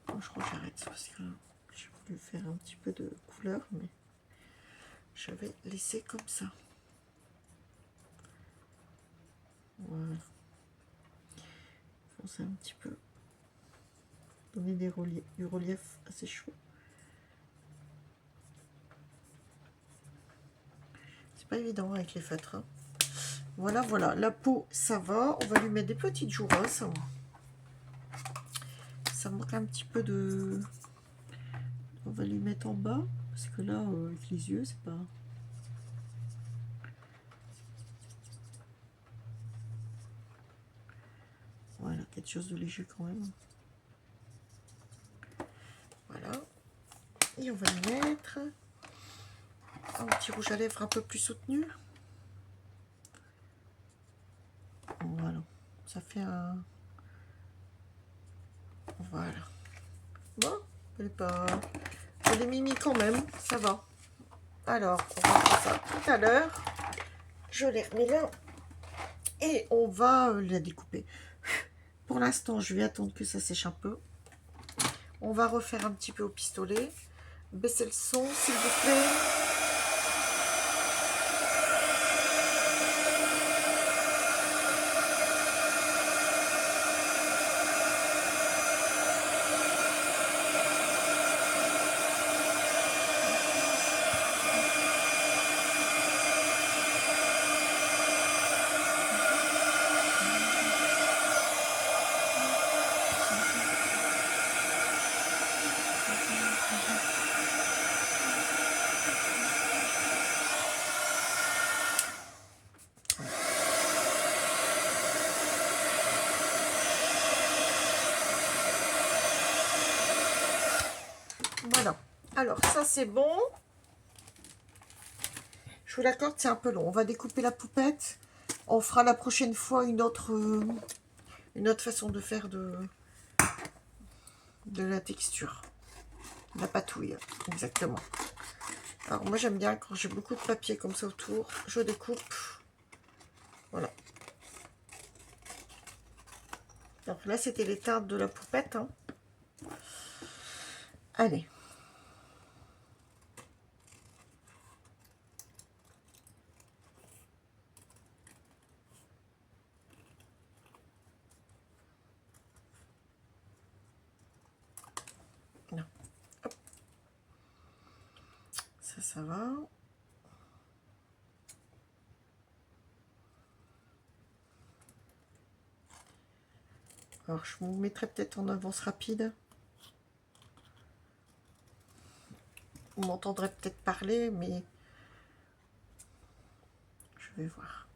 Bon, je crois que j'arrête parce que j'ai voulu faire un petit peu de couleur, mais je vais laisser comme ça. Voilà. Foncer un petit peu. Donner du relief à ses cheveux. C'est pas évident avec les feutres. Hein. Voilà, voilà. La peau, ça va. On va lui mettre des petites joues roses. Ça manque un petit peu de... On va lui mettre en bas. Parce que là, avec les yeux, c'est pas... Voilà, quelque chose de léger quand même. Voilà. Et on va lui mettre un petit rouge à lèvres un peu plus soutenu. Voilà. Ça fait un... Voilà. Bon, elle est pas... Elle est mimi quand même, ça va. Alors, on va faire ça tout à l'heure. Je les remets là. Et on va la découper. Pour l'instant, je vais attendre que ça sèche un peu. On va refaire un petit peu au pistolet. Baissez le son, s'il vous plaît. Alors, ça, c'est bon. Je vous l'accorde, c'est un peu long. On va découper la poupette. On fera la prochaine fois une autre façon de faire de la texture. La patouille, exactement. Alors, moi, j'aime bien quand j'ai beaucoup de papier comme ça autour. Je découpe. Voilà. Donc là, c'était les teintes de la poupette. Hein. Allez. Non. Hop. Ça va. Alors, je vous mettrai peut-être en avance rapide. Vous m'entendrez peut-être parler, mais je vais voir.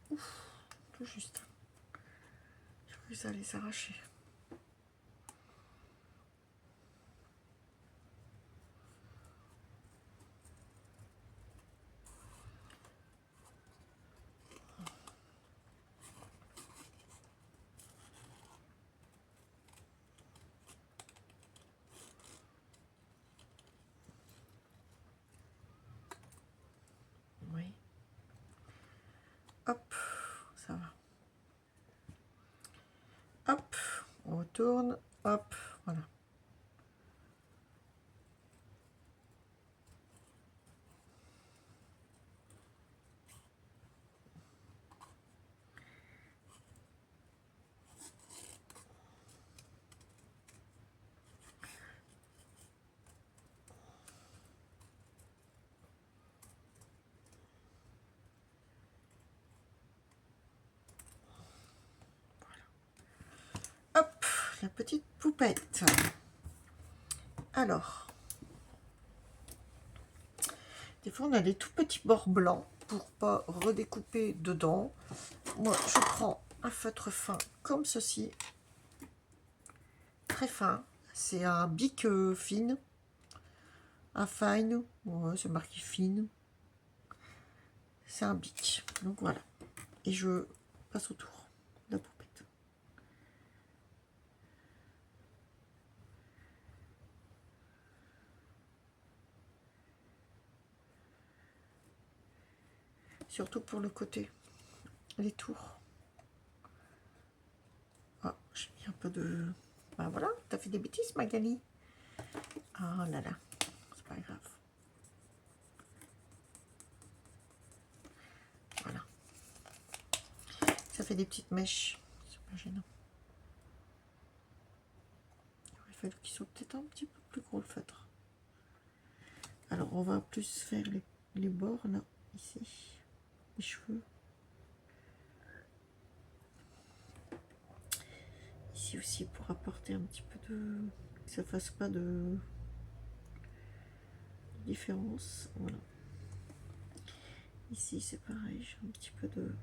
Ouf, tout juste. Je crois que ça allait s'arracher. Oui. Hop, ça va. Hop, on retourne. Hop, voilà. Hop, la petite poupette. Alors, des fois on a des tout petits bords blancs pour pas redécouper dedans. Moi, je prends un feutre fin comme ceci, très fin. C'est un bic fine, un fine. Ouais, c'est marqué fine. C'est un bic. Donc voilà. Et je passe autour de la poupette. Surtout pour le côté, les tours. Ah, j'ai mis un peu de... Ben voilà, t'as fait des bêtises, Magali. Oh là là, c'est pas grave. Voilà. Ça fait des petites mèches. C'est pas gênant. Il aurait fallu qu'ils soient peut-être un petit peu plus gros, le feutre. Alors, on va plus faire les bords, là, ici. Les cheveux. Ici aussi, pour apporter un petit peu de... que ça fasse pas de différence. Voilà. Ici, c'est pareil. J'ai un petit peu de...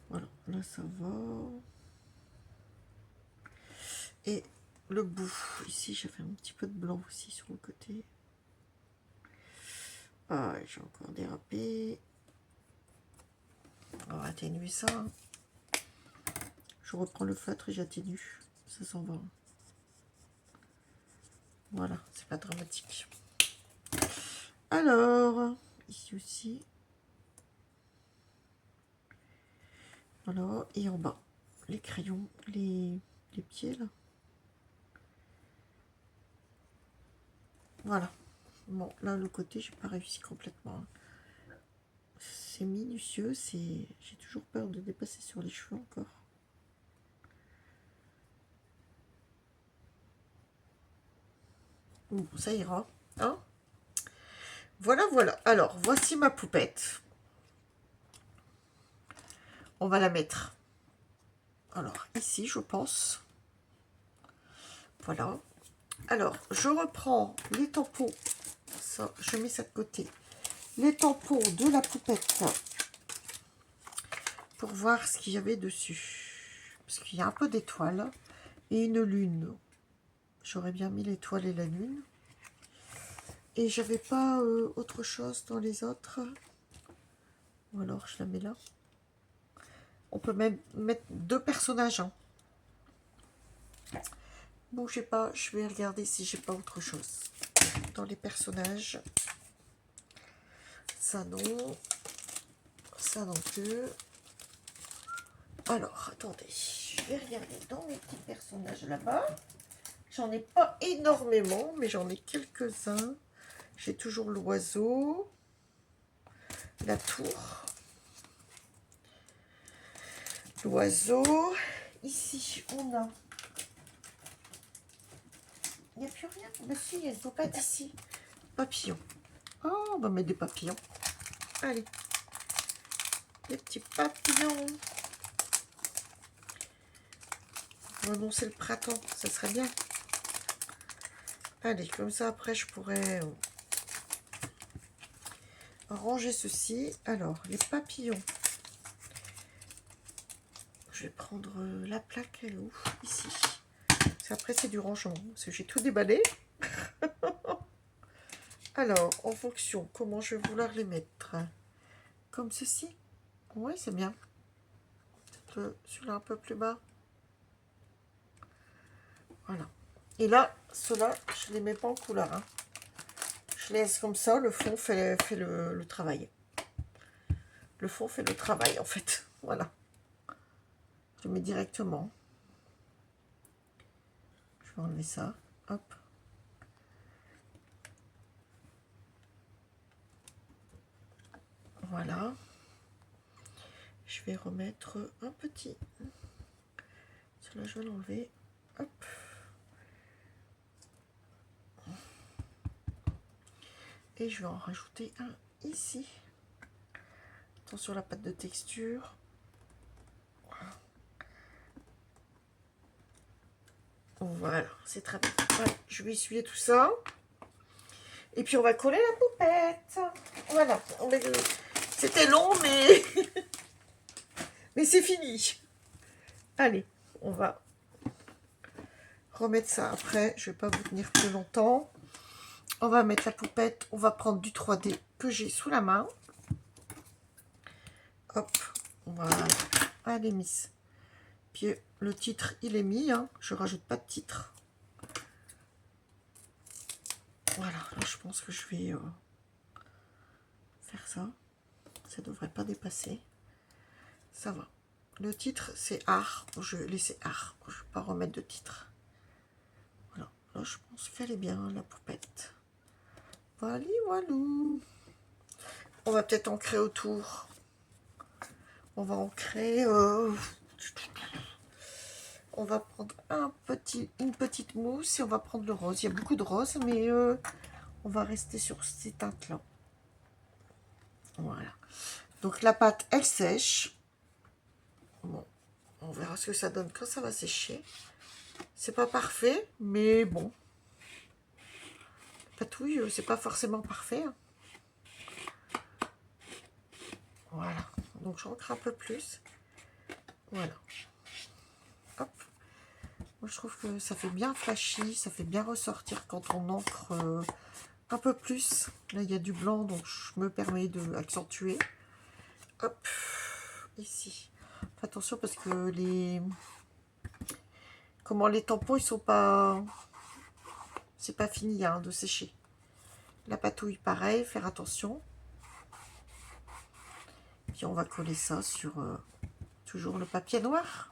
Voilà, là, ça va. Et le bout. Ici, j'ai fait un petit peu de blanc aussi sur le côté. Ah, j'ai encore dérapé. On va atténuer ça. Je reprends le feutre et j'atténue. Ça s'en va. Voilà, c'est pas dramatique. Alors, ici aussi. Voilà, et en bas, les crayons, les pieds là. Voilà. Bon, là, le côté, j'ai pas réussi complètement. C'est minutieux, j'ai toujours peur de dépasser sur les cheveux encore. Bon, ça ira. Hein, voilà, voilà. Alors, voici ma poupette. On va la mettre. Alors, ici, je pense. Voilà. Alors, je reprends les tampons. Ça, je mets ça de côté. Les tampons de la poupette. Pour voir ce qu'il y avait dessus. Parce qu'il y a un peu d'étoiles. Et une lune. J'aurais bien mis l'étoile et la lune. Et j'avais pas autre chose dans les autres. Ou alors je la mets là. On peut même mettre 2 personnages. Hein. Bougez pas, je vais regarder si j'ai pas autre chose. Dans les personnages. Ça non. Ça non plus. Alors, attendez. Je vais regarder dans mes petits personnages là-bas. J'en ai pas énormément, mais j'en ai quelques-uns. J'ai toujours l'oiseau. La tour. L'oiseau. Ici, on a... Il n'y a plus rien. Mais si, il y a une poupette ici. Papillon. Oh, on va mettre des papillons. Allez. Des petits papillons. Pour annoncer le printemps, ça serait bien. Allez, comme ça, après, je pourrais ranger ceci. Alors, les papillons. Je vais prendre la plaque, elle est où? Ici. Après, c'est du rangement, parce que j'ai tout déballé. Alors, en fonction, comment je vais vouloir les mettre? Comme ceci. Oui, c'est bien. Celui-là un peu plus bas. Voilà. Et là, ceux-là, je ne les mets pas en couleur. Hein. Je les laisse comme ça. Le fond fait le travail. Le fond fait le travail, en fait. Voilà. Je mets directement. Je vais enlever ça. Hop. Voilà. Je vais remettre un petit. Celui-là, je vais l'enlever. Hop. Et je vais en rajouter un ici. Attention à la pâte de texture. Voilà, c'est très bien. Ouais, je vais essuyer tout ça. Et puis on va coller la poupette. Voilà. C'était long, mais mais c'est fini. Allez, on va remettre ça après. Je vais pas vous tenir plus longtemps. On va mettre la poupette. On va prendre du 3D que j'ai sous la main. Hop, voilà. Allez, miss. Puis le titre, il est mis. Hein. Je rajoute pas de titre. Voilà, là, je pense que je vais faire ça. Ça devrait pas dépasser. Ça va. Le titre, c'est art. Je vais laisser art. Je ne vais pas remettre de titre. Voilà. Là, je pense qu'elle est bien, la poupette. Voilà, voilou. On va peut-être en créer autour. On va en créer... On va prendre une petite mousse et on va prendre le rose. Il y a beaucoup de rose, mais on va rester sur ces teintes-là. Voilà. Donc, la pâte, elle sèche. Bon, on verra ce que ça donne quand ça va sécher. C'est pas parfait, mais bon. Patouille, c'est pas forcément parfait. Hein. Voilà. Donc j'ancre un peu plus. Voilà. Hop. Moi, je trouve que ça fait bien flashy, ça fait bien ressortir quand on encre un peu plus. Là, il y a du blanc, donc je me permets d'accentuer. Hop. Ici. Attention parce que les tampons, ils sont pas... C'est pas fini hein, de sécher. La patouille, pareil, faire attention. Puis on va coller ça sur toujours le papier noir.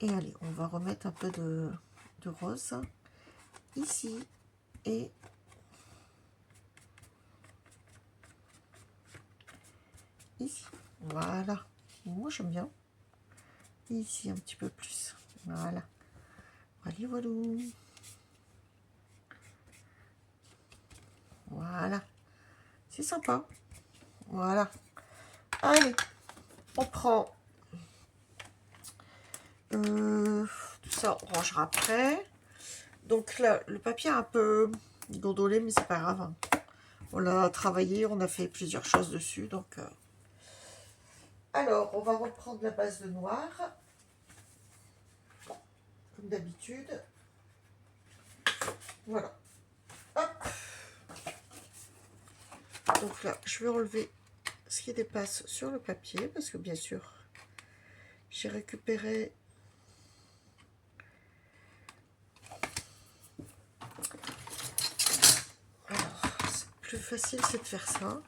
Et allez, on va remettre un peu de rose ici et ici. Voilà. Moi, j'aime bien. Et ici, un petit peu plus. Voilà. Voilà, voilà. Voilà. C'est sympa. Voilà. Allez, on prend tout ça, on rangera après. Donc là, le papier est un peu gondolé, mais c'est pas grave, hein. On l'a travaillé, on a fait plusieurs choses dessus, donc... Alors, on va reprendre la base de noir, comme d'habitude. Voilà. Hop. Donc là, je vais enlever ce qui dépasse sur le papier, parce que bien sûr, j'ai récupéré... Alors, c'est plus facile, c'est de faire ça.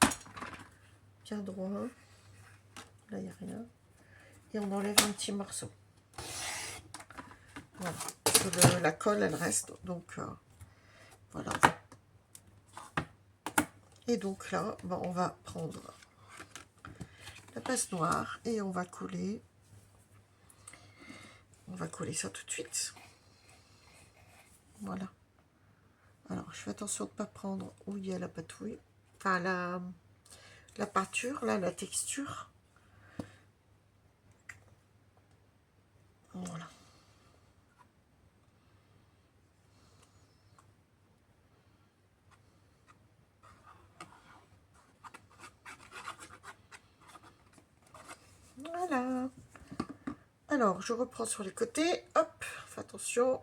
Bien droit. Là, il n'y a rien. Et on enlève un petit morceau. Voilà. Parce que la colle, elle reste. Donc, voilà. Et donc là, ben, on va prendre la base noire et on va coller. On va coller ça tout de suite. Voilà. Alors, je fais attention de ne pas prendre où il y a la patouille. Enfin, la peinture, là, la texture. Voilà. Voilà. Alors, je reprends sur les côtés. Hop, fais attention.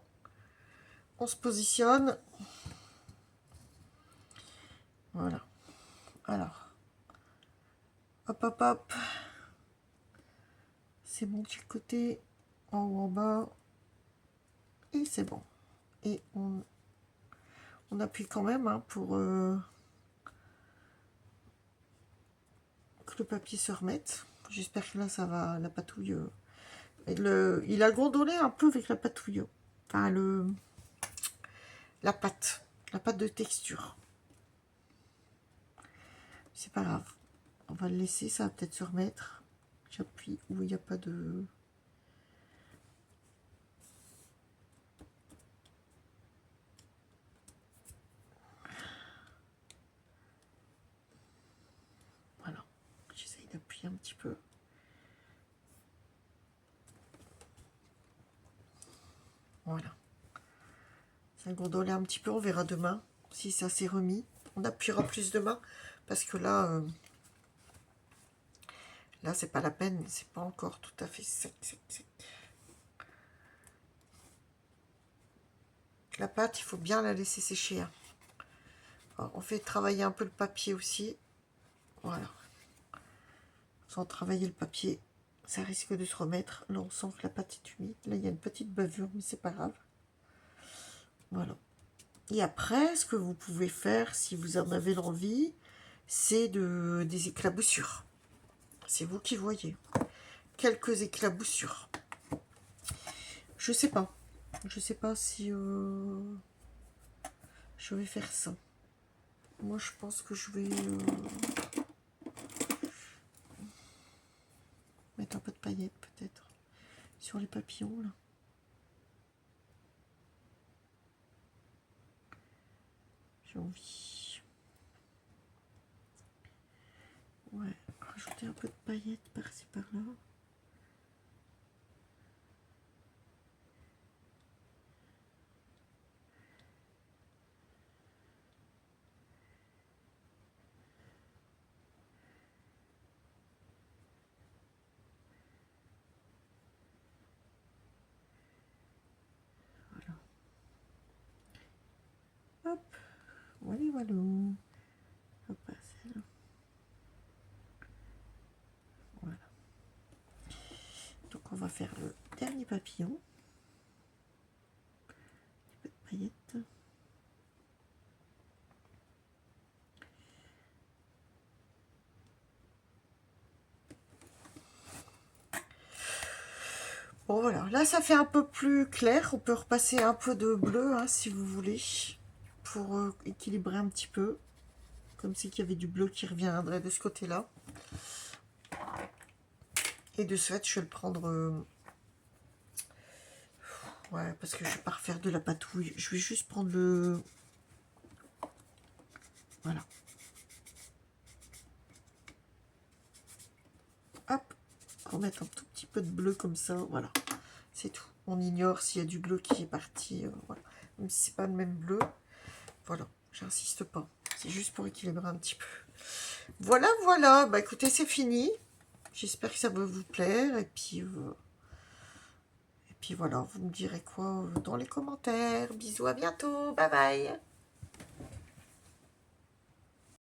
On se positionne. Voilà. Alors, hop, hop, hop. C'est bon de chaque côté, en haut, en bas. Et c'est bon. Et on appuie quand même hein, pour que le papier se remette. J'espère que là, ça va, la patouille... il a gondolé un peu avec la patouille. Enfin, la pâte de texture. C'est pas grave. On va le laisser, ça va peut-être se remettre. J'appuie où il n'y a pas de... Voilà. J'essaye d'appuyer un petit peu. Voilà. Ça gondolait un petit peu, on verra demain si ça s'est remis. On appuiera plus demain parce que là, là c'est pas la peine, c'est pas encore tout à fait sec. La pâte, il faut bien la laisser sécher. Hein. Alors, on fait travailler un peu le papier aussi. Voilà. Sans travailler le papier, ça risque de se remettre. Là, on sent que la pâte est humide. Là, il y a une petite bavure, mais c'est pas grave. Voilà. Et après, ce que vous pouvez faire, si vous en avez l'envie, c'est des éclaboussures. C'est vous qui voyez. Quelques éclaboussures. Je sais pas. Je sais pas si je vais faire ça. Moi, je pense que je vais mettre un peu de paillettes, peut-être, sur les papillons, là. J'ai envie. Ouais, rajouter un peu de paillettes par-ci, par-là. Voilà. Hop. Voilà, voilà. Hop, celle-là. Voilà. Donc, on va faire le dernier papillon. Un peu de paillettes. Bon, voilà. Là, ça fait un peu plus clair. On peut repasser un peu de bleu, hein, si vous voulez, pour équilibrer un petit peu. Comme si il y avait du bleu qui reviendrait de ce côté-là. Et de ce fait, je vais le prendre... ouais, parce que je vais pas refaire de la patouille. Je vais juste prendre le... Voilà. Hop. Remettre un tout petit peu de bleu comme ça. Voilà. C'est tout. On ignore s'il y a du bleu qui est parti. Voilà. même si c'est pas le même bleu. Voilà, j'insiste pas. C'est juste pour équilibrer un petit peu. Voilà, voilà. Bah écoutez, c'est fini. J'espère que ça va vous plaire. Et puis voilà, vous me direz quoi dans les commentaires. Bisous, à bientôt. Bye bye.